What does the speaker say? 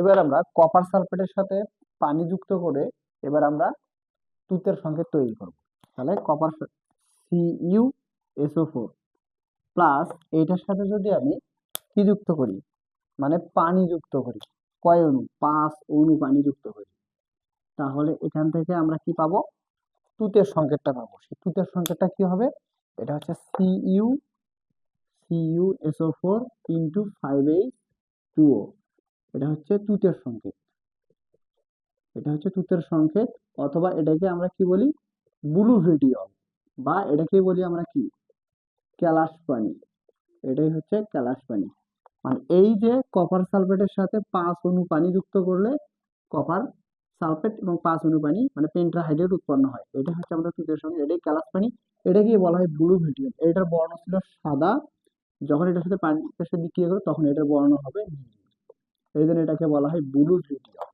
এবার আমরা কপার সালফেটের সাথে পানি যুক্ত করে এবার আমরা তুতের সংকেত তৈরি করব। তাহলে কপার CuSO4 প্লাস এইটার সাথে যদি আমি কি যুক্ত করি, মানে পানি যুক্ত করি, কয় অণু, 5 অণু পানি যুক্ত করি, তাহলে এখান থেকে আমরা কি পাবো, তুতের সংকেতটা পাবো। সেই তুতের সংকেতটা কি হবে, এটা হচ্ছে CuSO4 ইন্টু 5H2O। এটা হচ্ছে তুতের সংকেত, এটা হচ্ছে তুতের সংকেত। অথবা এটাকে আমরা কি বলি, ব্লু ভিডিওল, বা এটাকে বলি আমরা কি, ক্যালাস পানি। এটাই হচ্ছে ক্যালাস পানি। মানে এই যে কপার সালফেটের সাথে 5 অণু পানি যুক্ত করলে কপার সালফেট এবং 5 অণু পানি মানে পেন্টাহাইড্রেট উৎপন্ন হয়, এটা হচ্ছে আমরা তুতের সংকেত, এটাই ক্যালাস পানি। এটাকে বলা হয় ব্লু ভিডিওল। এটার বর্ণ ছিল সাদা, যখন এটার সাথে পানির সাথে বিক্রিয়া করে তখন এটার বর্ণ হবে নীল, এই জন্য এটাকে বলা হয় ব্লু ভিডিওল।